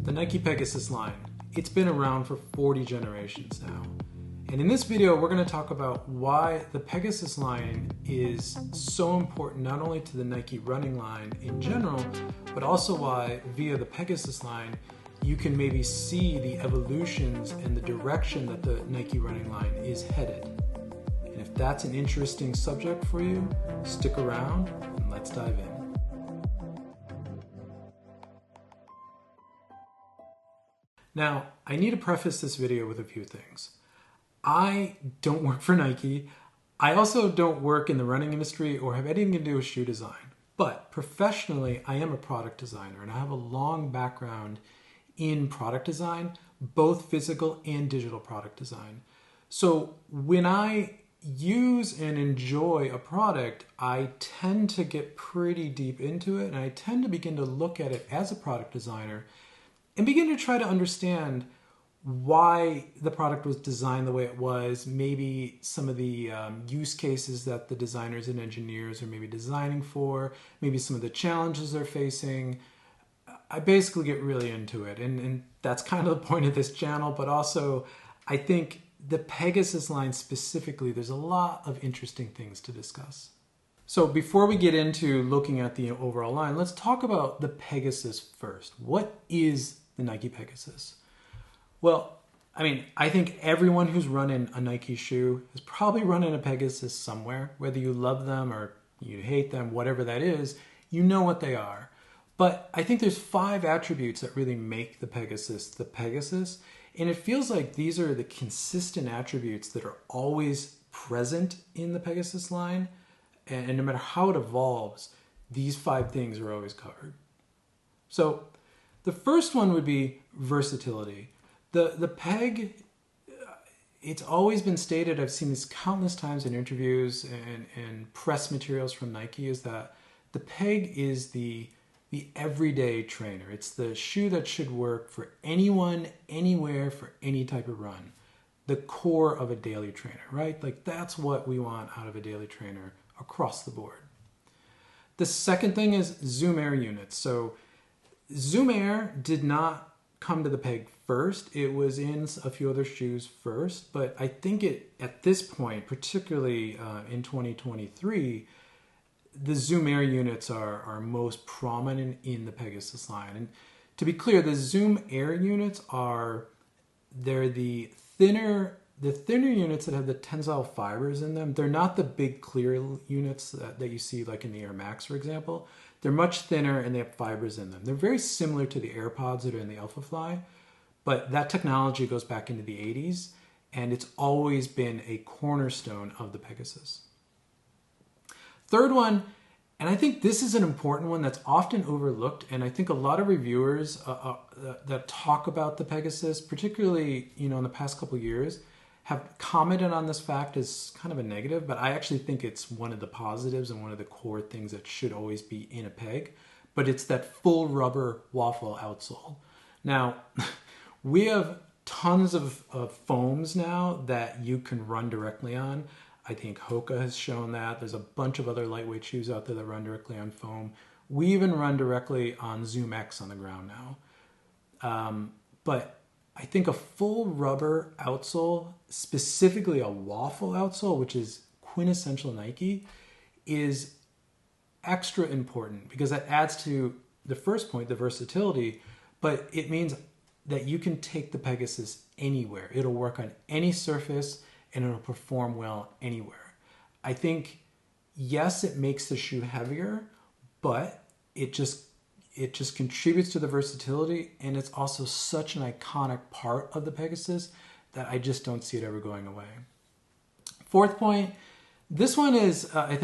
The Nike Pegasus line. It's been around for 40 generations now. And in this video, we're going to talk about why the Pegasus line is so important not only to the Nike running line in general, but also why via the Pegasus line, you can maybe see the evolutions and the direction that the Nike running line is headed. And if that's an interesting subject for you, stick around and let's dive in. Now, I need to preface this video with a few things. I don't work for Nike. I also don't work in the running industry or have anything to do with shoe design. But professionally, I am a product designer and I have a long background in product design, both physical and digital product design. So when I use and enjoy a product, I tend to get pretty deep into it and I tend to begin to look at it as a product designer and begin to try to understand why the product was designed the way it was, maybe some of the use cases that the designers and engineers are maybe designing for, maybe some of the challenges they're facing. I basically get really into it, and that's kind of the point of this channel, but also I think the Pegasus line specifically, there's a lot of interesting things to discuss. So before we get into looking at the overall line, let's talk about the Pegasus first. What is the Nike Pegasus? Well, I think everyone who's running a Nike shoe has probably run in a Pegasus somewhere. Whether you love them or you hate them, whatever that is, you know what they are. But I think there's 5 attributes that really make the Pegasus, and it feels like these are the consistent attributes that are always present in the Pegasus line, and no matter how it evolves, these 5 things are always covered. So the first one would be versatility. The Peg, it's always been stated, I've seen this countless times in interviews and press materials from Nike, is that the Peg is the everyday trainer. It's the shoe that should work for anyone, anywhere, for any type of run. The core of a daily trainer, right? Like that's what we want out of a daily trainer across the board. The second thing is Zoom Air units. So Zoom Air did not come to the Peg first. It was in a few other shoes first, but I think at this point, particularly in 2023, the Zoom Air units are most prominent in the Pegasus line. And to be clear, the Zoom Air units they're the thinner units that have the tensile fibers in them. They're not the big clear units that you see like in the Air Max, for example. They're much thinner and they have fibers in them. They're very similar to the AirPods that are in the Alphafly, but that technology goes back into the 80s and it's always been a cornerstone of the Pegasus. Third one, and I think this is an important one that's often overlooked, and I think a lot of reviewers that talk about the Pegasus, particularly in the past couple of years, have commented on this fact as kind of a negative, but I actually think it's one of the positives and one of the core things that should always be in a Peg, but it's that full rubber waffle outsole. Now, we have tons of foams now that you can run directly on. I think Hoka has shown that. There's a bunch of other lightweight shoes out there that run directly on foam. We even run directly on Zoom X on the ground now. But I think a full rubber outsole, specifically a waffle outsole, which is quintessential Nike, is extra important because that adds to the first point, the versatility, but it means that you can take the Pegasus anywhere. It'll work on any surface and it'll perform well anywhere. I think, yes, it makes the shoe heavier, but it just contributes to the versatility, and it's also such an iconic part of the Pegasus that I just don't see it ever going away. Fourth point, this one is, I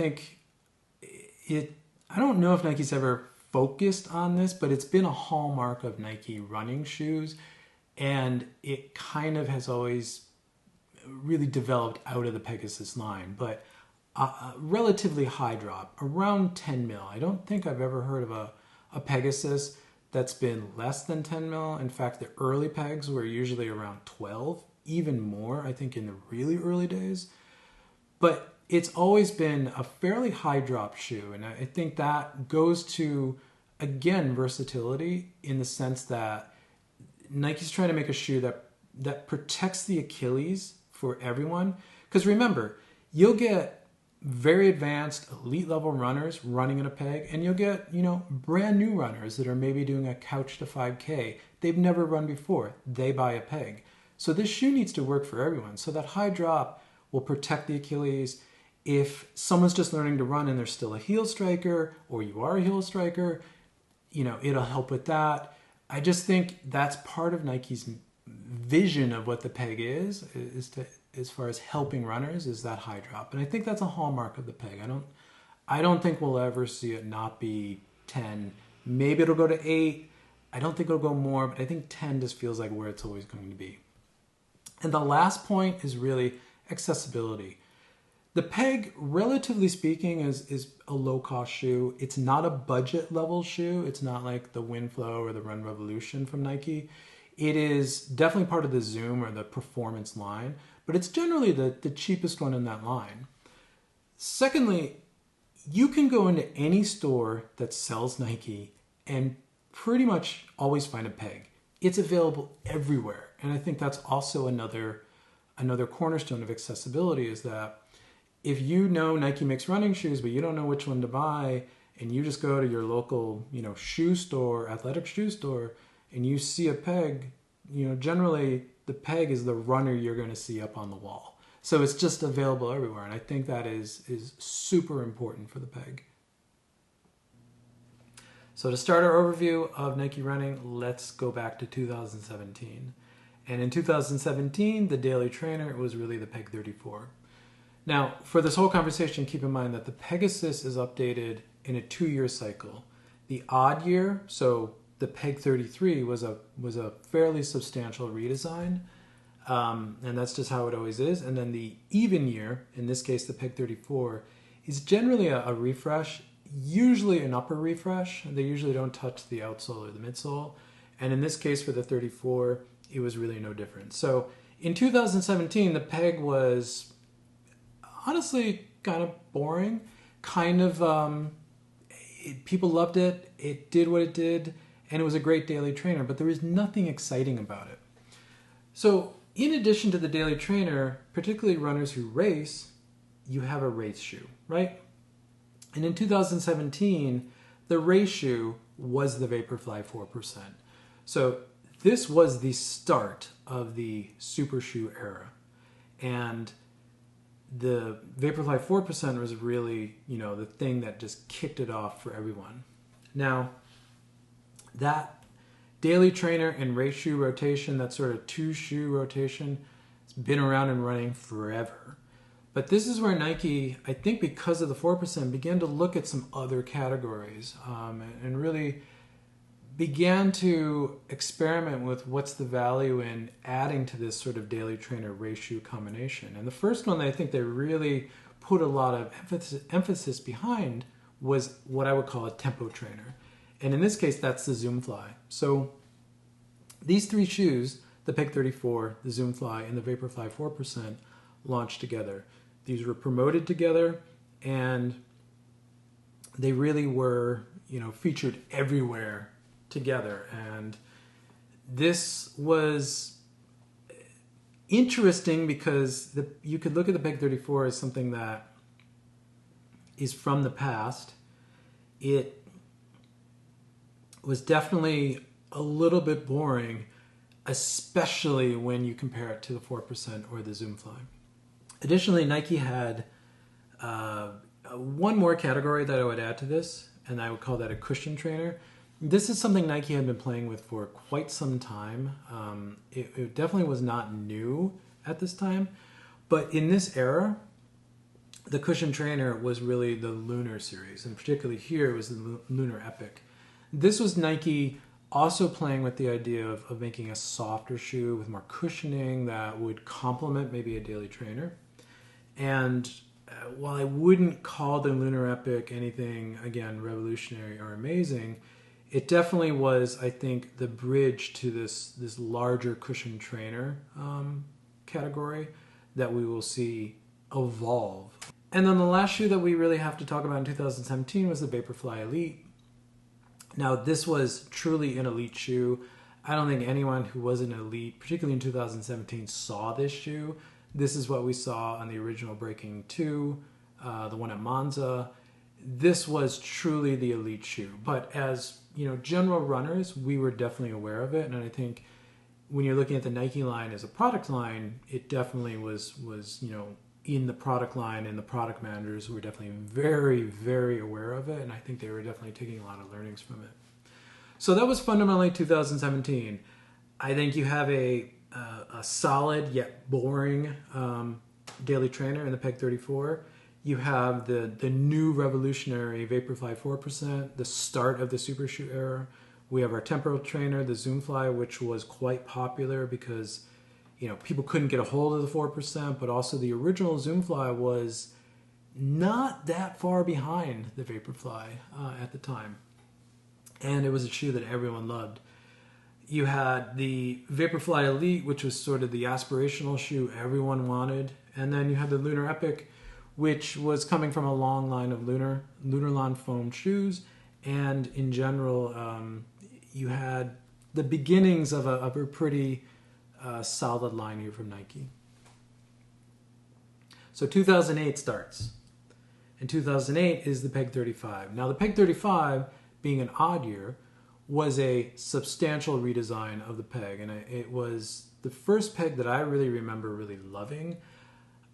don't know if Nike's ever focused on this, but it's been a hallmark of Nike running shoes, and it kind of has always really developed out of the Pegasus line, but a relatively high drop, around 10 mil. I don't think I've ever heard of a Pegasus that's been less than 10 mil. In fact, the early Pegs were usually around 12, even more, I think, in the really early days. But it's always been a fairly high drop shoe, and I think that goes to, again, versatility in the sense that Nike's trying to make a shoe that protects the Achilles for everyone. Because remember, you'll get very advanced elite level runners running in a peg, and you'll get, brand new runners that are maybe doing a couch to 5K. They've never run before. They buy a peg. So this shoe needs to work for everyone. So that high drop will protect the Achilles. If someone's just learning to run and they're still a heel striker, or you are a heel striker, it'll help with that. I just think that's part of Nike's vision of what the peg is to, as far as helping runners, is that high drop. And I think that's a hallmark of the peg. I don't think we'll ever see it not be 10. Maybe it'll go to 8. I don't think it'll go more, but I think 10 just feels like where it's always going to be. And the last point is really accessibility. The peg, relatively speaking, is a low-cost shoe. It's not a budget-level shoe. It's not like the Winflow or the Run Revolution from Nike. It is definitely part of the Zoom or the performance line, but it's generally the cheapest one in that line. Secondly, you can go into any store that sells Nike and pretty much always find a peg. It's available everywhere. And I think that's also another cornerstone of accessibility, is that if you know Nike makes running shoes, but you don't know which one to buy, and you just go to your local, shoe store, athletic shoe store, and you see a peg, generally the peg is the runner you're going to see up on the wall. So it's just available everywhere. And I think that is super important for the peg. So to start our overview of Nike running, let's go back to 2017. And in 2017, the daily trainer was really the Peg 34. Now, for this whole conversation, keep in mind that the Pegasus is updated in a 2-year cycle. The odd year, so the Peg 33 was a fairly substantial redesign, and that's just how it always is. And then the even year, in this case the Peg 34, is generally a refresh, usually an upper refresh. They usually don't touch the outsole or the midsole. And in this case for the 34, it was really no different. So in 2017, the Peg was honestly kind of boring. People loved it. It did what it did, and it was a great daily trainer, but there was nothing exciting about it. So in addition to the daily trainer, particularly runners who race, you have a race shoe, right? And in 2017, the race shoe was the Vaporfly 4%. So this was the start of the supershoe era. And the Vaporfly 4% was really, the thing that just kicked it off for everyone. Now, that daily trainer and race shoe rotation, that sort of 2-shoe rotation, has been around and running forever. But this is where Nike, I think because of the 4%, began to look at some other categories and really began to experiment with what's the value in adding to this sort of daily trainer race shoe combination. And the first one that I think they really put a lot of emphasis behind was what I would call a tempo trainer. And in this case, that's the Zoomfly. So these 3 shoes, the Peg 34, the Zoomfly, and the Vaporfly 4%, launched together. These were promoted together, and they really were, featured everywhere together. And this was interesting because you could look at the Peg 34 as something that is from the past. It was definitely a little bit boring, especially when you compare it to the 4% or the Zoomfly. Additionally, Nike had one more category that I would add to this, and I would call that a cushion trainer. This is something Nike had been playing with for quite some time. It definitely was not new at this time, but in this era, the cushion trainer was really the Lunar series, and particularly here was the Lunar Epic. This was Nike also playing with the idea of making a softer shoe with more cushioning that would complement maybe a daily trainer. And while I wouldn't call the Lunar Epic anything, again, revolutionary or amazing, it definitely was, I think, the bridge to this larger cushion trainer category that we will see evolve. And then the last shoe that we really have to talk about in 2017 was the Vaporfly Elite. Now, this was truly an elite shoe. I don't think anyone who was an elite, particularly in 2017, saw this shoe. This is what we saw on the original Breaking 2, the one at Monza. This was truly the elite shoe. But as general runners, we were definitely aware of it. And I think when you're looking at the Nike line as a product line, it definitely was in the product line, and the product managers were definitely very, very aware of it. And I think they were definitely taking a lot of learnings from it. So that was fundamentally 2017. I think you have a solid yet boring daily trainer in the Peg 34. You have the new revolutionary Vaporfly 4%, the start of the supershoe era. We have our temporal trainer, the Zoomfly, which was quite popular because people couldn't get a hold of the 4%, but also the original Zoomfly was not that far behind the Vaporfly at the time. And it was a shoe that everyone loved. You had the Vaporfly Elite, which was sort of the aspirational shoe everyone wanted. And then you had the Lunar Epic, which was coming from a long line of Lunarlon foam shoes. And in general, you had the beginnings of a pretty solid line here from Nike. So 2008 starts. And 2008 is the Peg 35. Now the Peg 35, being an odd year, was a substantial redesign of the Peg. And it was the first Peg that I really remember really loving.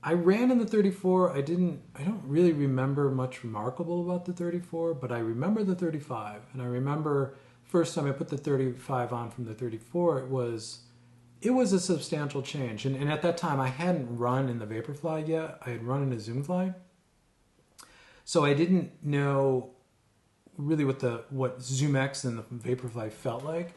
I ran in the 34. I don't really remember much remarkable about the 34, but I remember the 35. And I remember first time I put the 35 on from the 34, it was a substantial change. And at that time, I hadn't run in the Vaporfly yet. I had run in a Zoomfly. So I didn't know really what ZoomX and the Vaporfly felt like.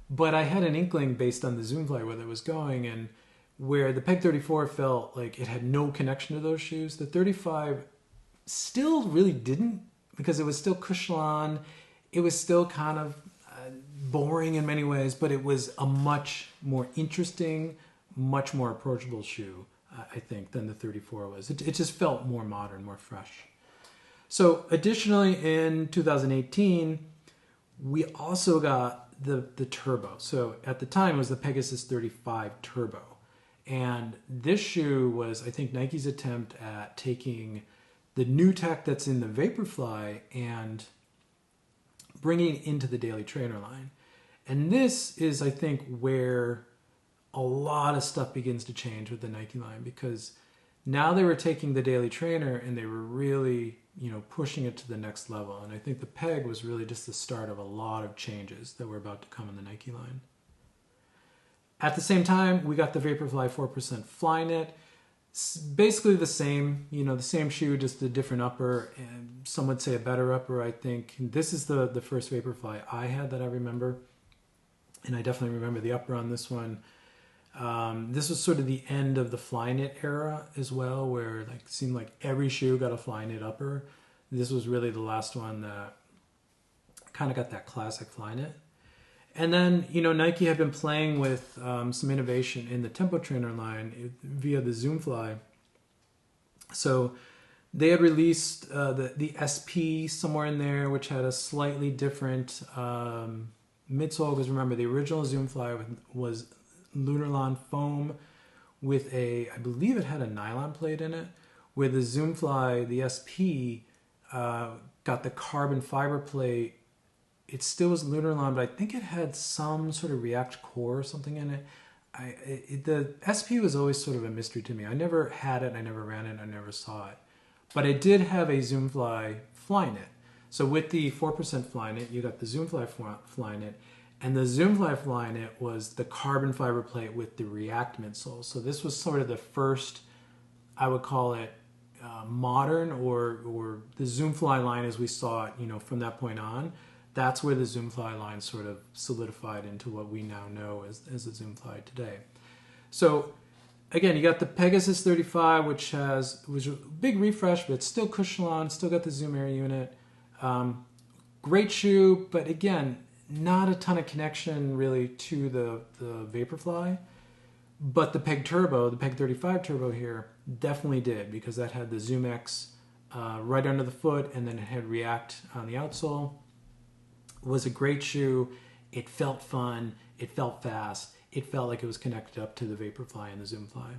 But I had an inkling based on the Zoomfly where it was going. And where the Peg 34 felt like it had no connection to those shoes, the 35 still really didn't, because it was still Cushlon. It was still kind of boring in many ways, but it was a much more interesting, much more approachable shoe, I think, than the 34 was. It just felt more modern, more fresh. So additionally, in 2018, we also got the Turbo. So at the time, it was the Pegasus 35 Turbo. And this shoe was, I think, Nike's attempt at taking the new tech that's in the Vaporfly and bringing it into the daily trainer line. And this is, I think, where a lot of stuff begins to change with the Nike line, because now they were taking the daily trainer and they were really, pushing it to the next level. And I think the Peg was really just the start of a lot of changes that were about to come in the Nike line. At the same time, we got the Vaporfly 4% Flyknit. Basically the same, the same shoe, just a different upper, and some would say a better upper, I think. This is the first Vaporfly I had that I remember, and I definitely remember the upper on this one. This was sort of the end of the Flyknit era as well, where it seemed like every shoe got a Flyknit upper. This was really the last one that kind of got that classic Flyknit. And then, Nike had been playing with some innovation in the Tempo Trainer line via the Zoomfly. So they had released the SP somewhere in there, which had a slightly different midsole. Because remember, the original Zoomfly was Lunarlon foam with I believe it had a nylon plate in it. Where the Zoomfly, the SP, got the carbon fiber plate. It still was Lunarlon, but I think it had some sort of React core or something in it. The SP was always sort of a mystery to me. I never had it, I never ran it, I never saw it. But it did have a Zoomfly Flyknit. So with the 4% Flyknit, you got the Zoomfly Flyknit, and the Zoomfly Flyknit was the carbon fiber plate with the React midsole. So this was sort of the first, I would call it, modern or the Zoomfly line as we saw it, from that point on. That's where the Zoomfly line sort of solidified into what we now know as the Zoomfly today. So again, you got the Pegasus 35, which was a big refresh, but it's still Cushlon, still got the Zoom Air unit. Great shoe, but again, not a ton of connection really to the Vaporfly. But the Peg Turbo, the Peg 35 Turbo here, definitely did, because that had the ZoomX right under the foot, and then it had React on the outsole. Was a great shoe. It felt fun. It felt fast. It felt like it was connected up to the Vaporfly and the Zoomfly.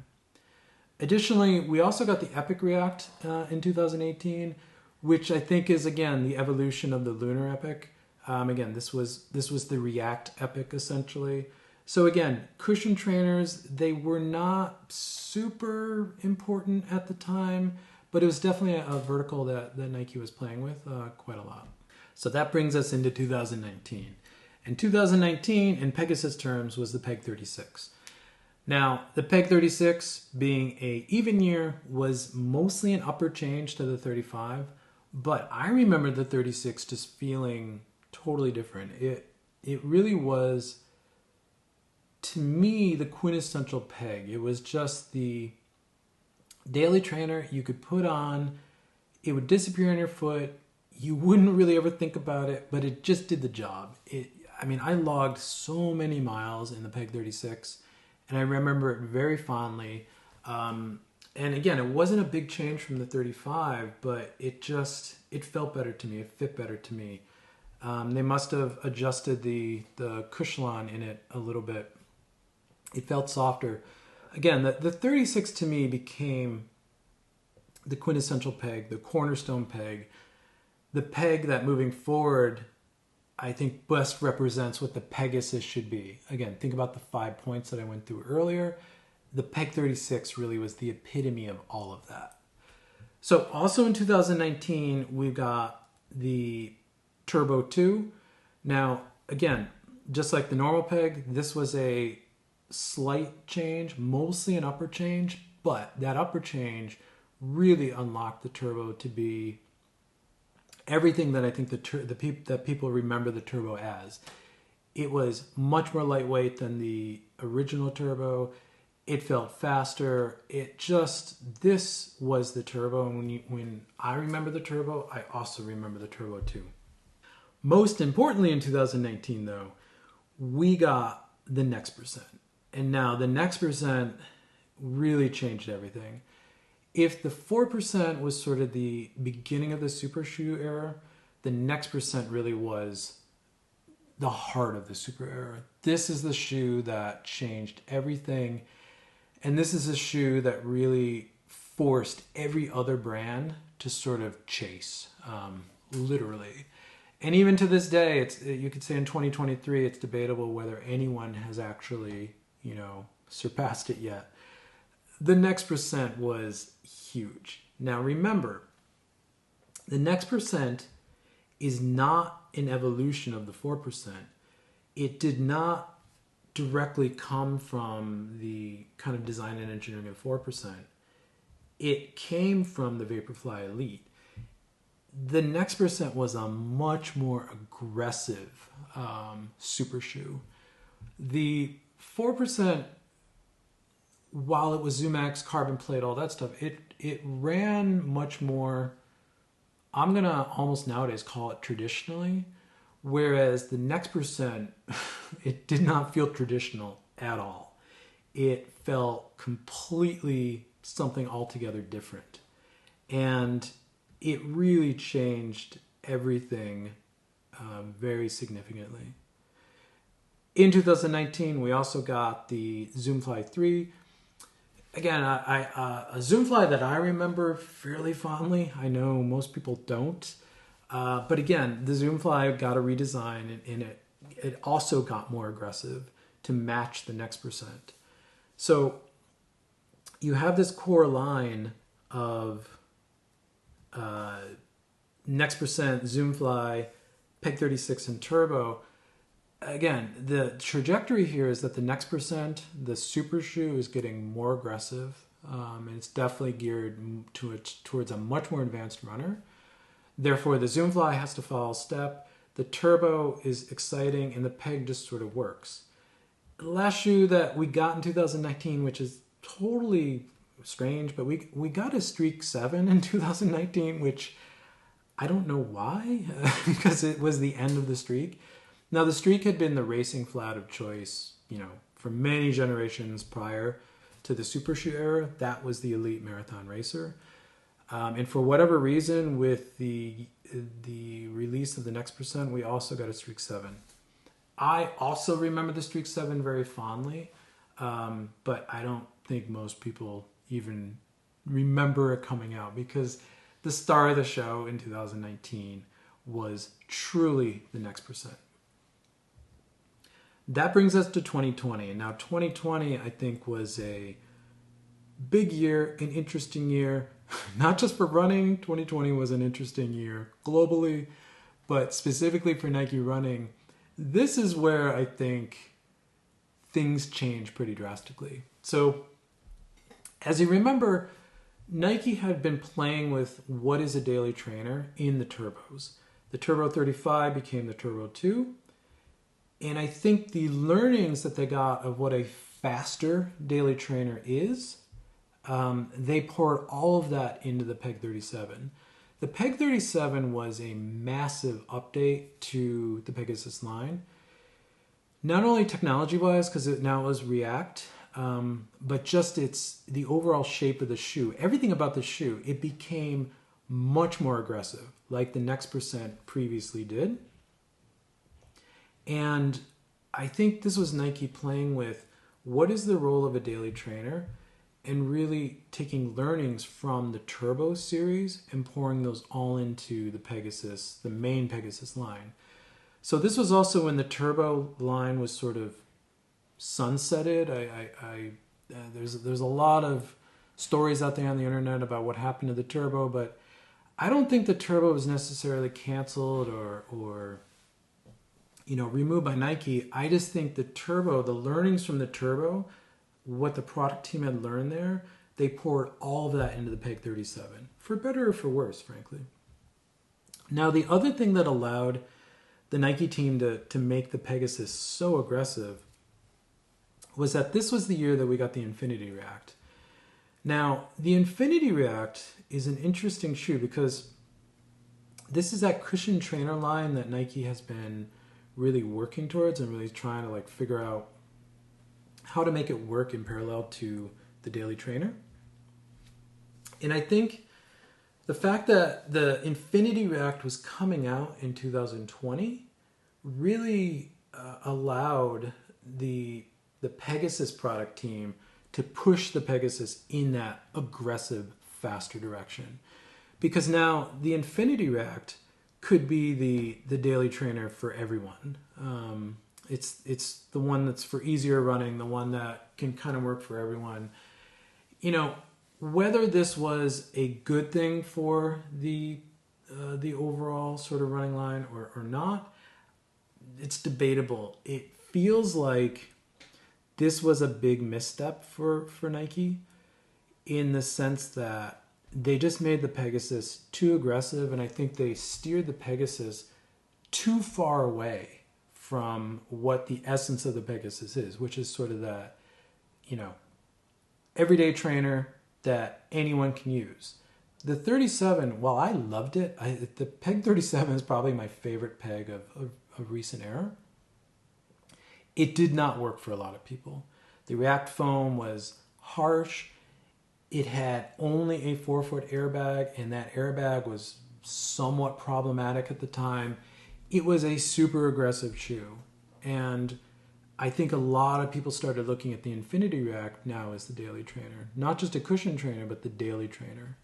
Additionally, we also got the Epic React in 2018, which I think is, again, the evolution of the Lunar Epic. Again, this was the React Epic, essentially. So again, cushion trainers, they were not super important at the time, but it was definitely a vertical that Nike was playing with quite a lot. So that brings us into 2019. And 2019, in Pegasus terms, was the Peg 36. Now, the Peg 36, being a even year, was mostly an upward change to the 35, but I remember the 36 just feeling totally different. It really was, to me, the quintessential Peg. It was just the daily trainer you could put on. It would disappear on your foot. You wouldn't really ever think about it, but it just did the job. I logged so many miles in the Peg 36, and I remember it very fondly. And again, it wasn't a big change from the 35, but it felt better to me. It fit better to me. They must have adjusted the Cushlon in it a little bit. It felt softer. Again, the 36 to me became the quintessential Peg, the cornerstone Peg, the Peg that moving forward, I think best represents what the Pegasus should be. Again, think about the 5 points that I went through earlier. The Peg 36 really was the epitome of all of that. So also in 2019, we've got the Turbo 2. Now, again, just like the normal Peg, this was a slight change, mostly an upper change, but that upper change really unlocked the Turbo to be everything that I think that people remember the Turbo as. It was much more lightweight than the original Turbo. It felt faster. This was the Turbo. And when I remember the Turbo, I also remember the Turbo 2. Most importantly in 2019 though, we got the Next Percent. And now the Next Percent really changed everything. If the 4% was sort of the beginning of the supershoe era, the Next Percent really was the heart of the super era. This is the shoe that changed everything. And this is a shoe that really forced every other brand to sort of chase, literally. And even to this day, you could say in 2023, it's debatable whether anyone has actually, surpassed it yet. The Next Percent was huge. Now remember, the Next Percent is not an evolution of the 4%. It did not directly come from the kind of design and engineering of 4%. It came from the Vaporfly Elite. The Next Percent was a much more aggressive super shoe. The 4%, while it was ZoomX, carbon plate, all that stuff, it ran much more, I'm going to almost nowadays call it traditionally, whereas the Next Percent, it did not feel traditional at all. It felt completely something altogether different. And it really changed everything very significantly. In 2019, we also got the Zoomfly 3. Again, a Zoomfly that I remember fairly fondly. I know most people don't. But again, the Zoomfly got a redesign, and it also got more aggressive to match the Next Percent. So you have this core line of Next Percent, Zoomfly, Peg 36, and Turbo. Again, the trajectory here is that the Next Percent, the super shoe, is getting more aggressive. And it's definitely geared towards a much more advanced runner. Therefore, the Zoomfly has to follow step. The Turbo is exciting, and the Peg just sort of works. The last shoe that we got in 2019, which is totally strange, but we got a Streak 7 in 2019, which I don't know why, because it was the end of the Streak. Now, the Streak had been the racing flat of choice, for many generations prior to the super shoe era. That was the elite marathon racer. And for whatever reason, with the release of the Next Percent, we also got a Streak 7. I also remember the Streak 7 very fondly, but I don't think most people even remember it coming out because the star of the show in 2019 was truly the Next Percent. That brings us to 2020. And now 2020, I think, was a big year, an interesting year, not just for running. 2020 was an interesting year globally, but specifically for Nike running. This is where I think things change pretty drastically. So, as you remember, Nike had been playing with what is a daily trainer in the turbos. The Turbo 35 became the Turbo 2. And I think the learnings that they got of what a faster daily trainer is, they poured all of that into the Peg 37. The Peg 37 was a massive update to the Pegasus line. Not only technology-wise, because it now was React, but just the overall shape of the shoe. Everything about the shoe, it became much more aggressive, like the Next Percent previously did. And I think this was Nike playing with what is the role of a daily trainer and really taking learnings from the Turbo series and pouring those all into the Pegasus, the main Pegasus line. So this was also when the Turbo line was sort of sunsetted. There's a lot of stories out there on the internet about what happened to the Turbo, but I don't think the Turbo was necessarily canceled or removed by Nike. I just think the Turbo, the learnings from the Turbo, what the product team had learned there, they poured all of that into the Peg 37, for better or for worse, frankly. Now, the other thing that allowed the Nike team to make the Pegasus so aggressive was that this was the year that we got the Infinity React. Now, the Infinity React is an interesting shoe because this is that cushion trainer line that Nike has been really working towards and really trying to figure out how to make it work in parallel to the daily trainer. And I think the fact that the Infinity React was coming out in 2020 really allowed the Pegasus product team to push the Pegasus in that aggressive, faster direction. Because now the Infinity React could be the daily trainer for everyone. It's the one that's for easier running, the one that can kind of work for everyone. Whether this was a good thing for the overall sort of running line or not, it's debatable. It feels like this was a big misstep for Nike in the sense that they just made the Pegasus too aggressive, and I think they steered the Pegasus too far away from what the essence of the Pegasus is, which is sort of that, everyday trainer that anyone can use. The 37, while I loved it, the Peg 37 is probably my favorite Peg of recent era. It did not work for a lot of people. The React foam was harsh. It had only a 4-foot airbag, and that airbag was somewhat problematic at the time. It was a super aggressive shoe. And I think a lot of people started looking at the Infinity React now as the daily trainer. Not just a cushion trainer, but the daily trainer.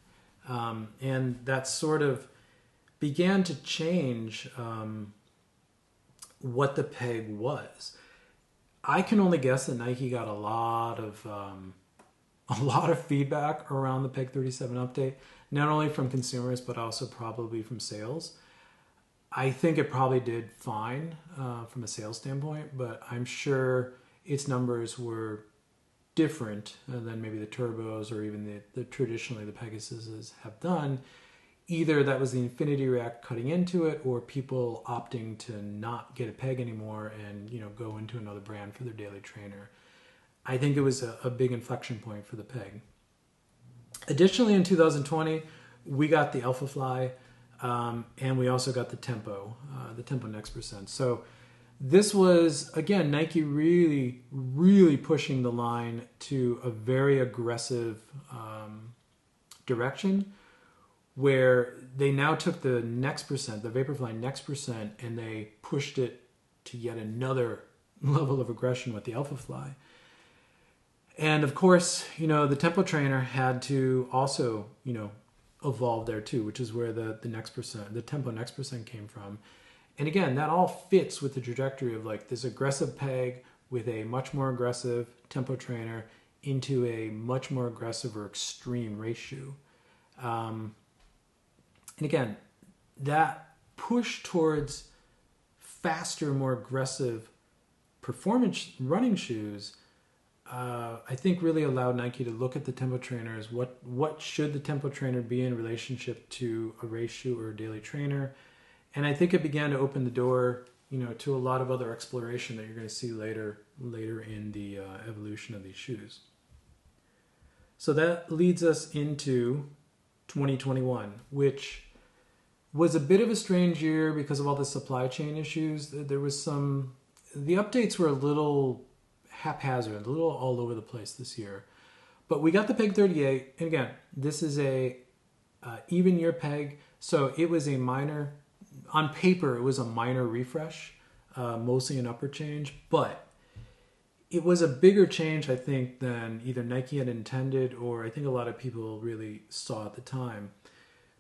And that sort of began to change what the Peg was. I can only guess that Nike got a lot of feedback around the Peg 37 update, not only from consumers, but also probably from sales. I think it probably did fine from a sales standpoint, but I'm sure its numbers were different than maybe the Turbos or even the traditionally the Pegasuses have done. Either that was the Infinity React cutting into it, or people opting to not get a Peg anymore and go into another brand for their daily trainer. I think it was a big inflection point for the Peg. Additionally, in 2020, we got the Alphafly, and we also got the Tempo Next Percent. So this was, again, Nike really, really pushing the line to a very aggressive direction, where they now took the Next Percent, the Vaporfly Next Percent, and they pushed it to yet another level of aggression with the Alphafly. And of course, the tempo trainer had to also, evolve there too, which is where the tempo next percent came from. And again, that all fits with the trajectory of like this aggressive peg with a much more aggressive tempo trainer into a much more aggressive or extreme race shoe. And again, that push towards faster, more aggressive performance running shoes, I think really allowed Nike to look at the tempo trainer as what should the tempo trainer be in relationship to a race shoe or a daily trainer. And I think it began to open the door, to a lot of other exploration that you're going to see later in the evolution of these shoes. So that leads us into 2021, which was a bit of a strange year because of all the supply chain issues. The updates were a little haphazard, a little all over the place this year. But we got the Peg 38, and again, this is a even year peg, so it was a minor, on paper it was a minor refresh, mostly an upper change, but it was a bigger change, I think, than either Nike had intended or I think a lot of people really saw at the time,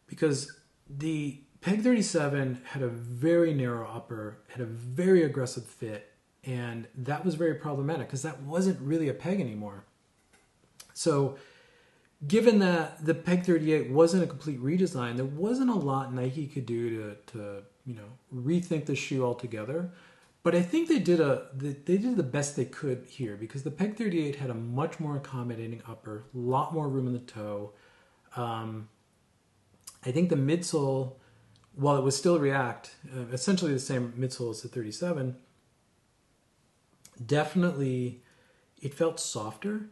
because the Peg 37 had a very narrow upper, had a very aggressive fit, and that was very problematic because that wasn't really a peg anymore. So given that the Peg 38 wasn't a complete redesign, there wasn't a lot Nike could do to rethink the shoe altogether. But I think they did the best they could here, because the Peg 38 had a much more accommodating upper, a lot more room in the toe. I think the midsole, while it was still React, essentially the same midsole as the 37, definitely it felt softer.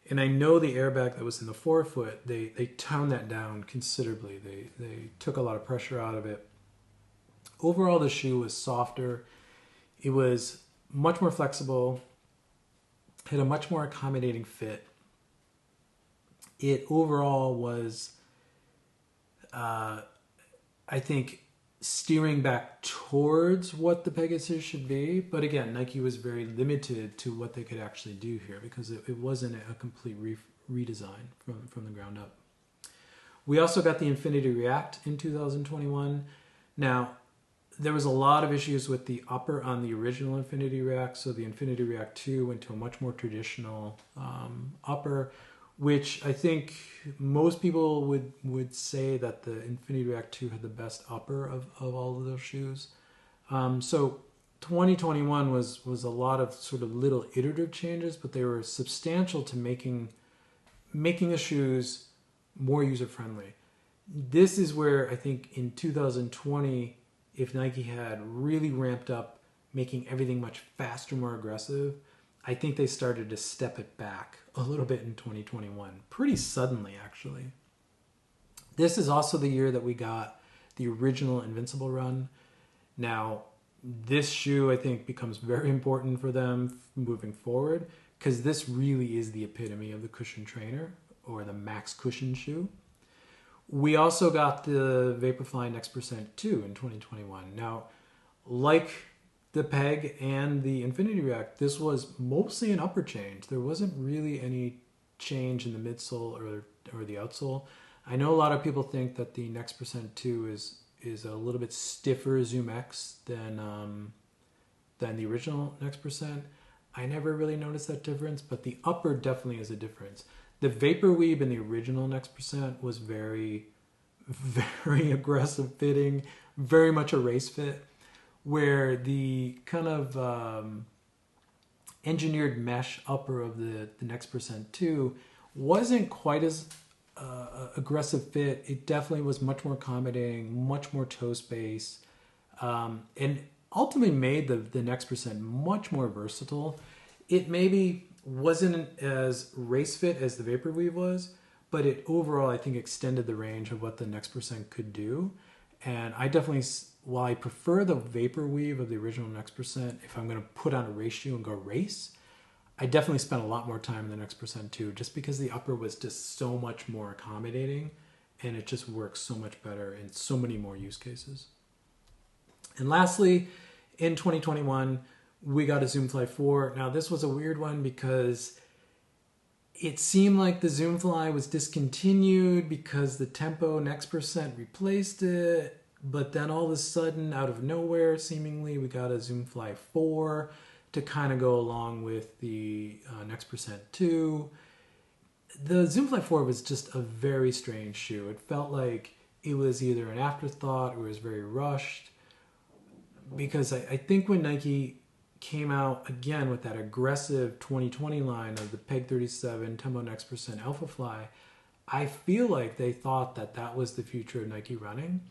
And I know the airbag that was in the forefoot, they toned that down considerably. They took a lot of pressure out of it. Overall, the shoe was softer. It was much more flexible, had a much more accommodating fit. It overall was, I think, steering back towards what the Pegasus should be. But again, Nike was very limited to what they could actually do here because it wasn't a complete redesign from the ground up. We also got the Infinity React in 2021. Now, there was a lot of issues with the upper on the original Infinity React. So the Infinity React 2 went to a much more traditional upper, which I think most people would say that the Infinity React 2 had the best upper of all of those shoes. So 2021 was a lot of sort of little iterative changes, but they were substantial to making the shoes more user-friendly. This is where I think in 2020, if Nike had really ramped up making everything much faster, more aggressive, I think they started to step it back a little bit in 2021, pretty suddenly actually. This is also the year that we got the original Invincible run. Now, this shoe I think becomes very important for them moving forward, because this really is the epitome of the cushion trainer, or the max cushion shoe. We also got the Vaporfly Next Percent 2 in 2021. Now, like the Peg and the Infinity React, this was mostly an upper change. There wasn't really any change in the midsole or the outsole. I know a lot of people think that the Next Percent 2 is a little bit stiffer Zoom X than the original Next Percent. I never really noticed that difference, but the upper definitely is a difference. The Vapor Weave in the original Next Percent was very, very aggressive fitting, very much a race fit, where the kind of engineered mesh upper of the Next Percent 2 wasn't quite as aggressive fit. It definitely was much more accommodating, much more toe space, and ultimately made the Next Percent much more versatile. It maybe wasn't as race fit as the Vapor Weave was, but it overall I think extended the range of what the Next Percent could do. And I definitely, while I prefer the Vapor Weave of the original Next Percent, if I'm going to put on a race shoe and go race, I definitely spent a lot more time in the Next Percent 2, just because the upper was just so much more accommodating and it just works so much better in so many more use cases. And lastly, In 2021, we got a Zoomfly 4. Now, this was a weird one because it seemed like the Zoomfly was discontinued because the Tempo Next Percent replaced it. But then all of a sudden, out of nowhere, seemingly, we got a Zoomfly 4 to kind of go along with the Next Percent 2. The Zoomfly 4 was just a very strange shoe. It felt like it was either an afterthought or it was very rushed. Because I think when Nike came out again with that aggressive 2020 line of the Peg 37, Tempo Next Percent, Alphafly, I feel like they thought that that was the future of Nike running.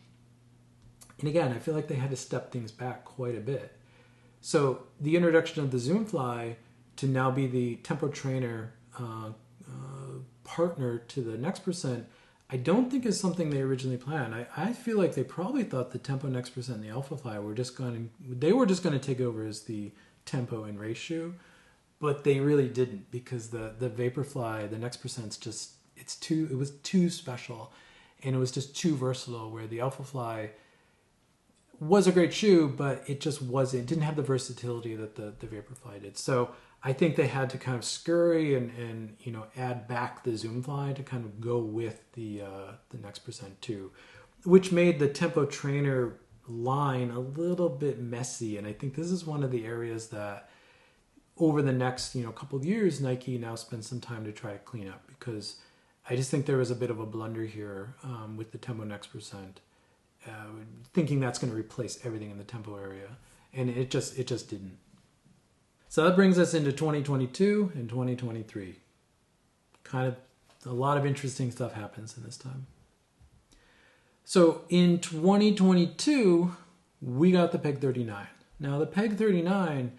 And again, I feel like they had to step things back quite a bit. So the introduction of the Zoomfly to now be the Tempo Trainer partner to the Next Percent, I don't think is something they originally planned. I feel like they probably thought the Tempo Next Percent and the Alphafly were just going to take over as the Tempo and race shoe, but they really didn't, because the Vaporfly, the Next Percent's just it was too special, and it was just too versatile. Where the Alphafly was a great shoe, but it just wasn't. It didn't have the versatility that the Vaporfly did. So I think they had to kind of scurry and add back the Zoomfly to kind of go with the Next Percent 2, which made the Tempo Trainer line a little bit messy. And I think this is one of the areas that over the next couple of years, Nike now spends some time to try to clean up, because I just think there was a bit of a blunder here with the Tempo Next Percent, thinking that's going to replace everything in the Tempo area, and it just didn't. So that brings us into 2022 and 2023. Kind of a lot of interesting stuff happens in this time. So in 2022, we got the Peg 39. Now the Peg 39,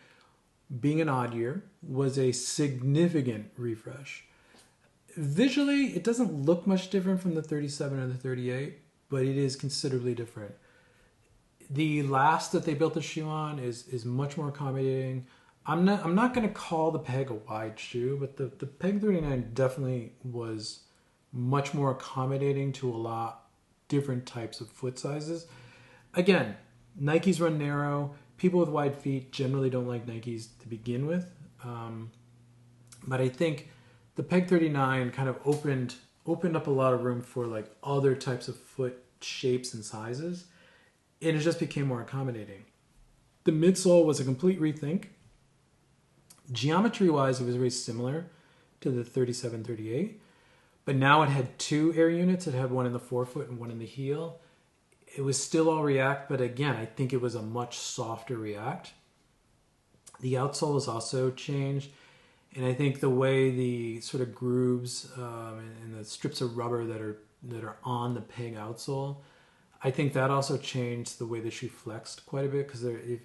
being an odd year, was a significant refresh. Visually, it doesn't look much different from the 37 and the 38, but it is considerably different. The last that they built the shoe on is much more accommodating. I'm not going to call the Peg a wide shoe, but the Peg 39 definitely was much more accommodating to a lot different types of foot sizes. Again, Nikes run narrow. People with wide feet generally don't like Nikes to begin with. But I think the Peg 39 kind of opened up a lot of room for like other types of foot shapes and sizes, and it just became more accommodating. The midsole was a complete rethink. Geometry-wise, it was very similar to the 37-38, but now it had two air units. It had one in the forefoot and one in the heel. It was still all React, but again, I think it was a much softer React. The outsole was also changed, and I think the way the sort of grooves and the strips of rubber that are on the Peg outsole, I think that also changed the way the shoe flexed quite a bit, because if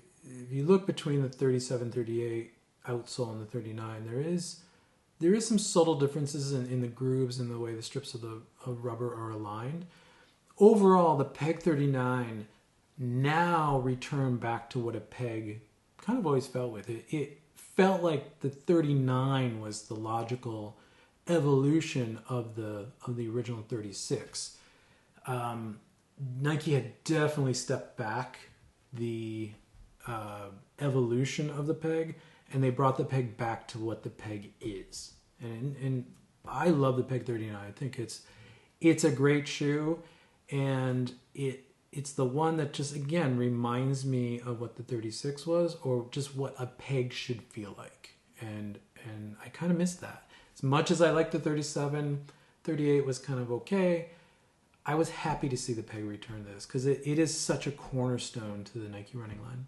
you look between the 37-38 outsole and the 39, there is some subtle differences in the grooves and the way the strips of rubber are aligned. Overall, the Peg 39 now returned back to what a Peg kind of always felt with it. It felt like the 39 was the logical evolution of the original 36. Nike had definitely stepped back the evolution of the Peg, and they brought the Peg back to what the Peg is. And I love the Peg 39. I think it's a great shoe, and it's the one that just, again, reminds me of what the 36 was, or just what a Peg should feel like. And I kind of miss that. As much as I like the 37, 38 was kind of okay, I was happy to see the Peg return this, because it is such a cornerstone to the Nike running line.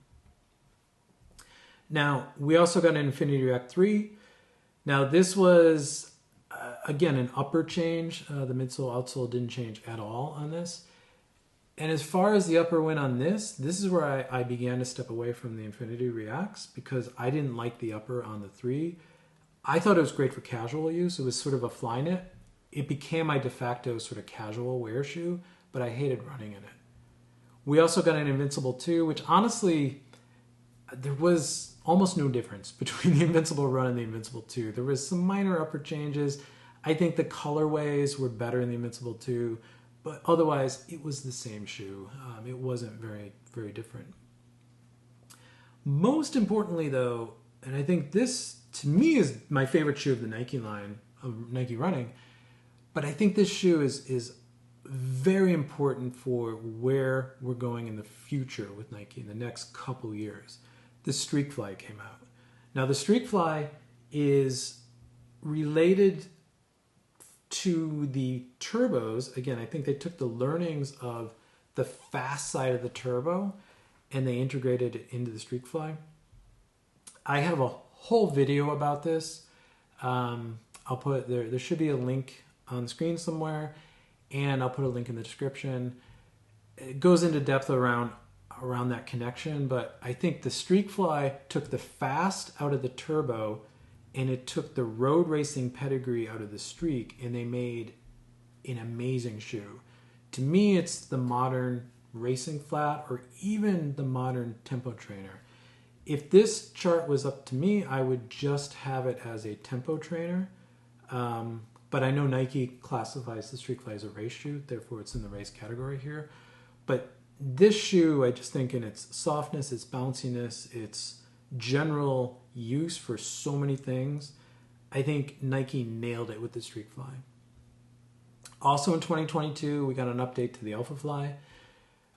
Now, we also got an Infinity React 3. Now, this was, again, an upper change. The midsole, outsole didn't change at all on this. And as far as the upper went on this is where I began to step away from the Infinity Reacts, because I didn't like the upper on the 3. I thought it was great for casual use. It was sort of a fly knit. It became my de facto sort of casual wear shoe, but I hated running in it. We also got an Invincible 2, which honestly, there was almost no difference between the Invincible Run and the Invincible 2. There was some minor upper changes. I think the colorways were better in the Invincible 2, but otherwise it was the same shoe. It wasn't very, very different. Most importantly, though, and I think this to me is my favorite shoe of the Nike line of Nike running, but I think this shoe is very important for where we're going in the future with Nike in the next couple years. The Streakfly came out. Now the Streakfly is related to the turbos. Again, I think they took the learnings of the fast side of the turbo and they integrated it into the Streakfly. I have a whole video about this. I'll put there should be a link on the screen somewhere, and I'll put a link in the description. It goes into depth around that connection, but I think the Streakfly took the fast out of the turbo and it took the road racing pedigree out of the Streak, and they made an amazing shoe. To me, it's the modern racing flat, or even the modern tempo trainer. If this chart was up to me, I would just have it as a tempo trainer. But I know Nike classifies the Streakfly as a race shoe, therefore it's in the race category here. But this shoe, I just think in its softness, its bounciness, its general use for so many things, I think Nike nailed it with the Streakfly. Also in 2022, we got an update to the Alphafly.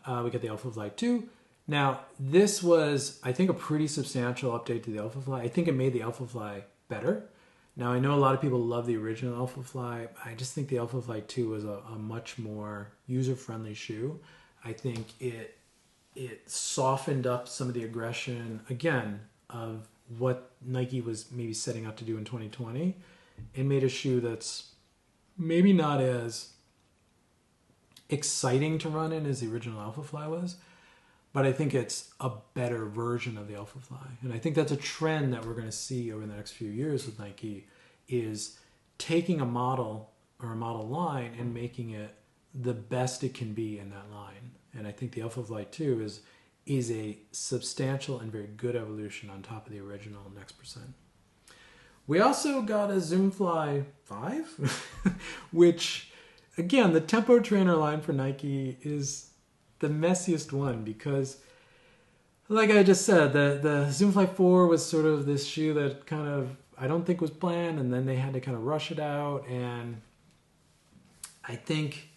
We got the Alphafly 2. Now, this was, I think, a pretty substantial update to the Alphafly. I think it made the Alphafly better. Now, I know a lot of people love the original Alphafly. I just think the Alphafly 2 was a much more user-friendly shoe. I think it softened up some of the aggression, again, of what Nike was maybe setting out to do in 2020, and made a shoe that's maybe not as exciting to run in as the original Alphafly was, but I think it's a better version of the Alphafly. And I think that's a trend that we're going to see over the next few years with Nike, is taking a model or a model line and making it the best it can be in that line. And I think the Alphafly 2 is a substantial and very good evolution on top of the original Next Percent. We also got a Zoomfly 5, which, again, the tempo trainer line for Nike is the messiest one, because, like I just said, the Zoomfly 4 was sort of this shoe that kind of, I don't think was planned, and then they had to kind of rush it out, and I think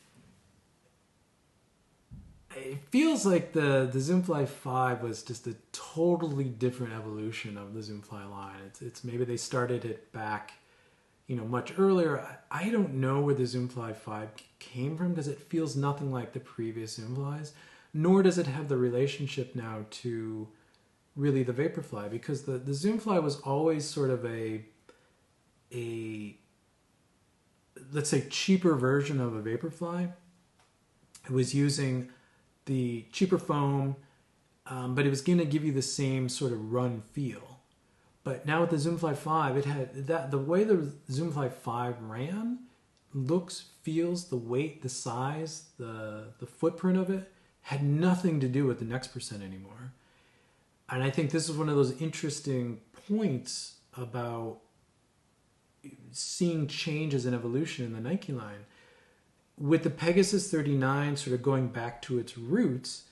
it feels like the Zoomfly 5 was just a totally different evolution of the Zoomfly line. It's maybe they started it back, much earlier. I don't know where the Zoomfly 5 came from, because it feels nothing like the previous Zoomflies, nor does it have the relationship now to really the Vaporfly, because the Zoomfly was always sort of a let's say cheaper version of a Vaporfly. It was using the cheaper foam, but it was going to give you the same sort of run feel. But now with the Zoomfly 5, it had the way the Zoomfly 5 ran, looks, feels, the weight, the size, the footprint of it had nothing to do with the Next Percent anymore. And I think this is one of those interesting points about seeing changes in evolution in the Nike line. With the Pegasus 39 sort of going back to its roots,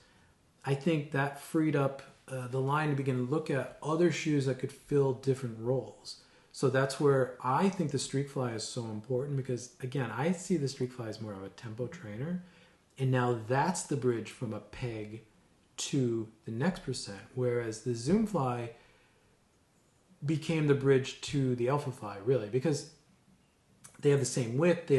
I think that freed up the line to begin to look at other shoes that could fill different roles. So that's where I think the Streakfly is so important, because, again, I see the Streakfly as more of a tempo trainer. And now that's the bridge from a peg to the Next Percent, whereas the Zoomfly became the bridge to the Alphafly, really, because they have the same width, they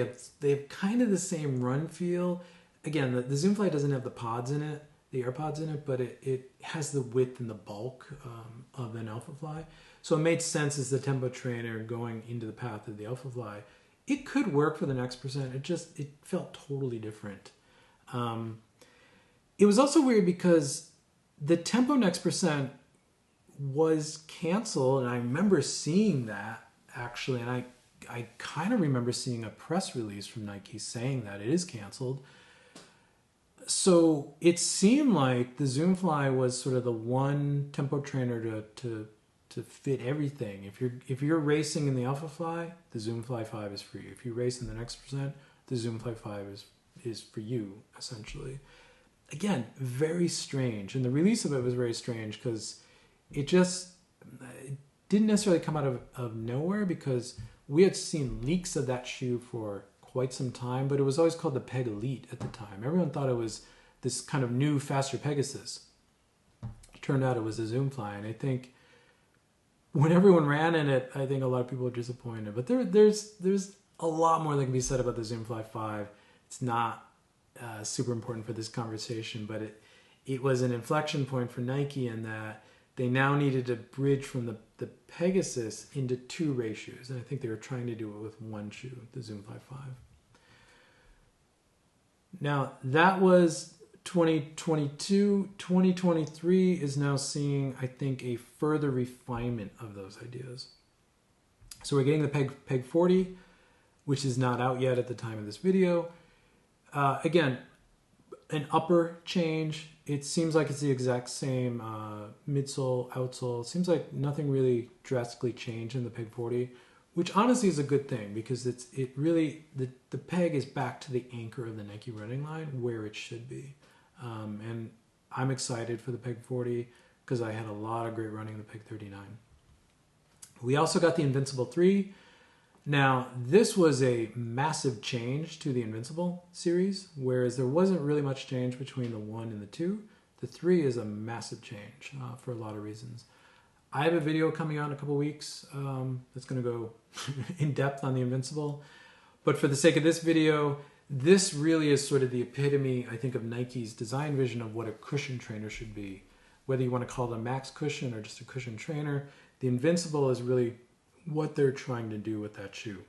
have kind of the same run feel. Again, the Zoomfly doesn't have the pods in it, the AirPods in it, but it has the width and the bulk of an Alphafly. So it made sense as the tempo trainer going into the path of the Alphafly. It could work for the Next Percent. It felt totally different. It was also weird because the Tempo Next Percent was canceled, and I remember seeing that, actually, and I kind of remember seeing a press release from Nike saying that it is canceled. So it seemed like the Zoomfly was sort of the one tempo trainer to fit everything. If you're racing in the Alphafly, the Zoomfly 5 is for you. If you race in the Next Percent, the Zoomfly 5 is for you, essentially. Again, very strange. And the release of it was very strange because it didn't necessarily come out of nowhere, because we had seen leaks of that shoe for quite some time, but it was always called the Peg Elite at the time. Everyone thought it was this kind of new, faster Pegasus. It turned out it was a Zoomfly, and I think when everyone ran in it, I think a lot of people were disappointed. But there's a lot more that can be said about the Zoomfly 5. It's not super important for this conversation, but it was an inflection point for Nike in that they now needed to bridge from the Pegasus into 2 race shoes. And I think they were trying to do it with 1 shoe, the Zoomfly 5. Now, that was 2022. 2023 is now seeing, I think, a further refinement of those ideas. So we're getting the Peg 40, which is not out yet at the time of this video. Again, an upper change. It seems like it's the exact same midsole, outsole. It seems like nothing really drastically changed in the Peg 40, which honestly is a good thing, because the Peg is back to the anchor of the Nike running line where it should be. And I'm excited for the Peg 40 because I had a lot of great running in the Peg 39. We also got the Invincible 3. Now, this was a massive change to the Invincible series, whereas there wasn't really much change between the 1 and the 2. The 3 is a massive change for a lot of reasons. I have a video coming out in a couple weeks that's going to go in depth on the Invincible. But for the sake of this video, this really is sort of the epitome, I think, of Nike's design vision of what a cushion trainer should be. Whether you want to call it a max cushion or just a cushion trainer, the Invincible is really what they're trying to do with that shoe.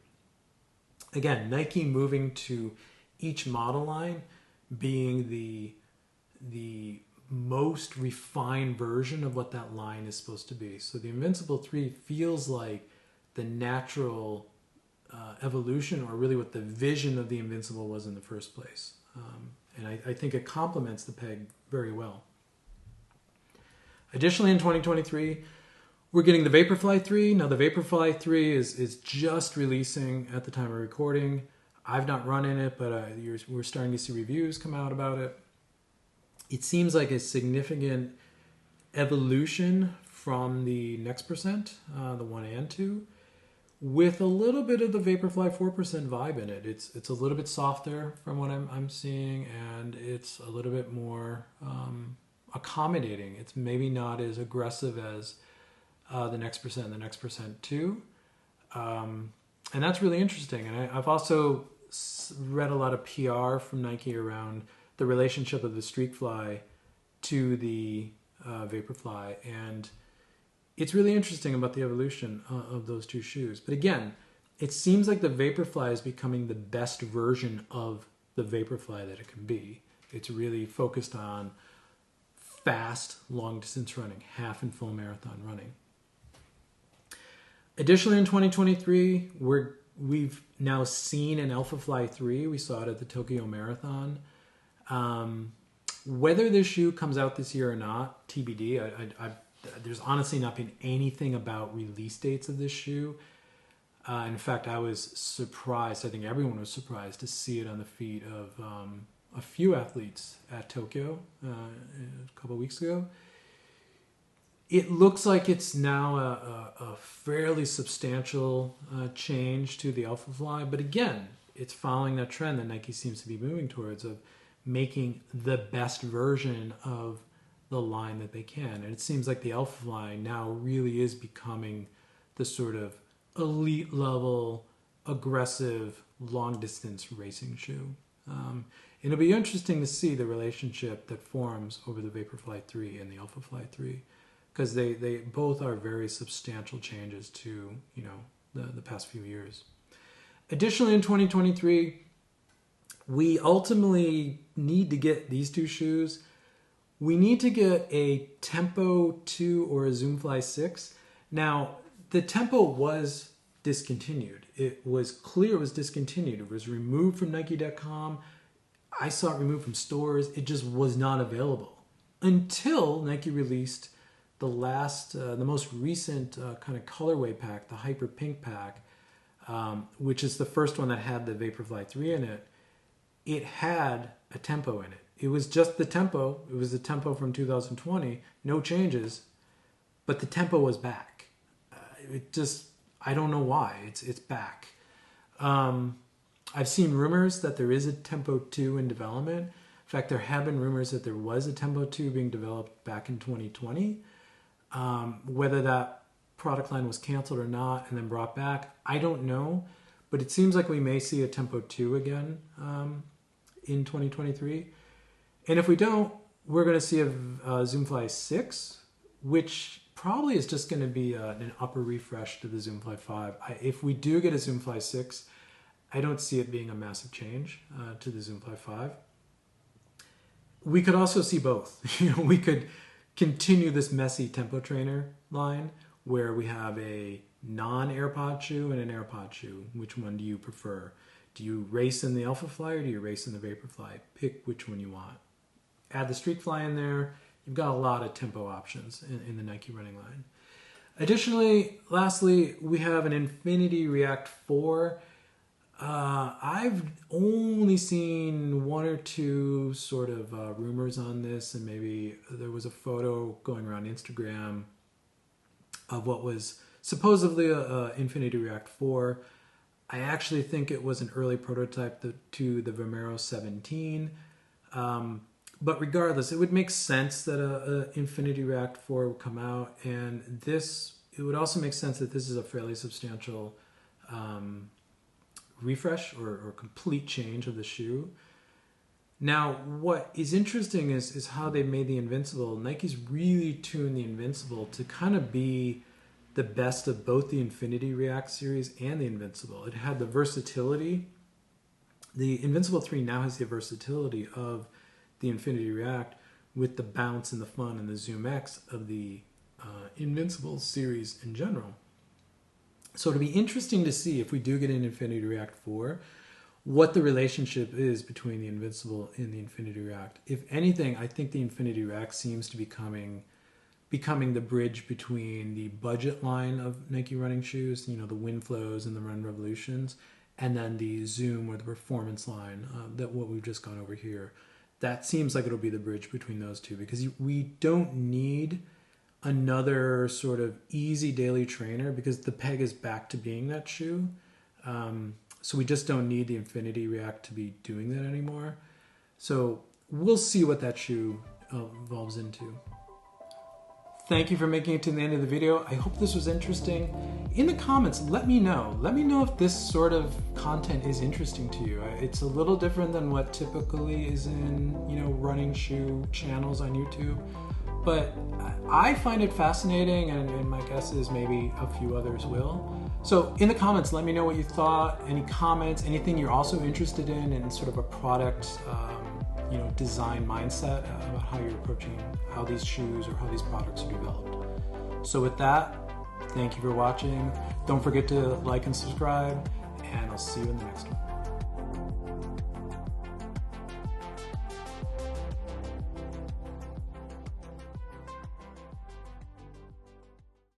Again, Nike moving to each model line being the most refined version of what that line is supposed to be. So the Invincible 3 feels like the natural evolution, or really what the vision of the Invincible was in the first place. And I think it complements the Peg very well. Additionally, in 2023, we're getting the Vaporfly 3. Now, the Vaporfly 3 is just releasing at the time of recording. I've not run in it, but we're starting to see reviews come out about it. It seems like a significant evolution from the Next Percent, the 1 and 2, with a little bit of the Vaporfly 4% vibe in it. It's a little bit softer from what I'm seeing, and it's a little bit more accommodating. It's maybe not as aggressive as the Next Percent and the Next Percent 2. And that's really interesting. And I've also read a lot of PR from Nike around the relationship of the Streakfly to the Vaporfly. And it's really interesting about the evolution of those 2 shoes. But again, it seems like the Vaporfly is becoming the best version of the Vaporfly that it can be. It's really focused on fast, long-distance running, half and full marathon running. Additionally, in 2023, we've now seen an Alphafly 3. We saw it at the Tokyo Marathon. Whether this shoe comes out this year or not, TBD. There's honestly not been anything about release dates of this shoe. In fact, I was surprised, I think everyone was surprised to see it on the feet of a few athletes at Tokyo a couple of weeks ago. It looks like it's now a fairly substantial change to the Alphafly, but again, it's following that trend that Nike seems to be moving towards of making the best version of the line that they can. And it seems like the Alphafly now really is becoming the sort of elite level, aggressive, long distance racing shoe. It'll be interesting to see the relationship that forms over the Vaporfly 3 and the Alphafly 3. Because they both are very substantial changes to, the past few years. Additionally, in 2023, we ultimately need to get these 2 shoes. We need to get a Tempo 2 or a Zoomfly 6. Now, the Tempo was discontinued. It was clear it was discontinued. It was removed from Nike.com. I saw it removed from stores. It just was not available until Nike released the most recent kind of colorway pack, the Hyper Pink pack, which is the first one that had the Vaporfly 3 in it. It had a Tempo in it. It was just the Tempo. It was the Tempo from 2020, no changes. but the tempo was back. I don't know why. It's back. I've seen rumors that there is a Tempo 2 in development. In fact, there have been rumors that there was a Tempo 2 being developed back in 2020. Whether that product line was canceled or not and then brought back, I don't know. But it seems like we may see a Tempo 2 again in 2023. And if we don't, we're going to see a Zoomfly 6, which probably is just going to be an upper refresh to the Zoomfly 5. If we do get a Zoomfly 6, I don't see it being a massive change to the Zoomfly 5. We could also see both. We could continue this messy tempo trainer line where we have a non-AirPod shoe and an AirPod shoe. Which one do you prefer? Do you race in the Alphafly or do you race in the Vaporfly? Pick which one you want. Add the Streakfly in there. You've got a lot of tempo options in the Nike running line. Additionally, lastly, we have an Infinity React 4. I've only seen one or two sort of rumors on this, and maybe there was a photo going around Instagram of what was supposedly a Infinity React 4. I actually think it was an early prototype to the Vomero 17. But regardless, it would make sense that a Infinity React 4 would come out, and it would also make sense that this is a fairly substantial refresh or complete change of the shoe. Now, what is interesting is how they made the Invincible. Nike's really tuned the Invincible to kind of be the best of both the Infinity React series and the Invincible. It had the versatility. The Invincible 3 now has the versatility of the Infinity React with the bounce and the fun and the Zoom X of the Invincible series in general. So it'll be interesting to see if we do get an Infinity React 4, what the relationship is between the Invincible and the Infinity React. If anything, I think the Infinity React seems to be becoming the bridge between the budget line of Nike running shoes, the Windflows and the Run Revolutions, and then the Zoom or the performance line, what we've just gone over here. That seems like it'll be the bridge between those two, because we don't need another sort of easy daily trainer, because the Peg is back to being that shoe. So we just don't need the Infinity React to be doing that anymore. So we'll see what that shoe evolves into. Thank you for making it to the end of the video. I hope this was interesting. In the comments, let me know. Let me know if this sort of content is interesting to you. It's a little different than what typically is in, running shoe channels on YouTube. But I find it fascinating, and my guess is maybe a few others will. So in the comments, let me know what you thought, any comments, anything you're also interested in sort of a product design mindset about how you're approaching how these shoes or how these products are developed. So with that, thank you for watching. Don't forget to like and subscribe, and I'll see you in the next one.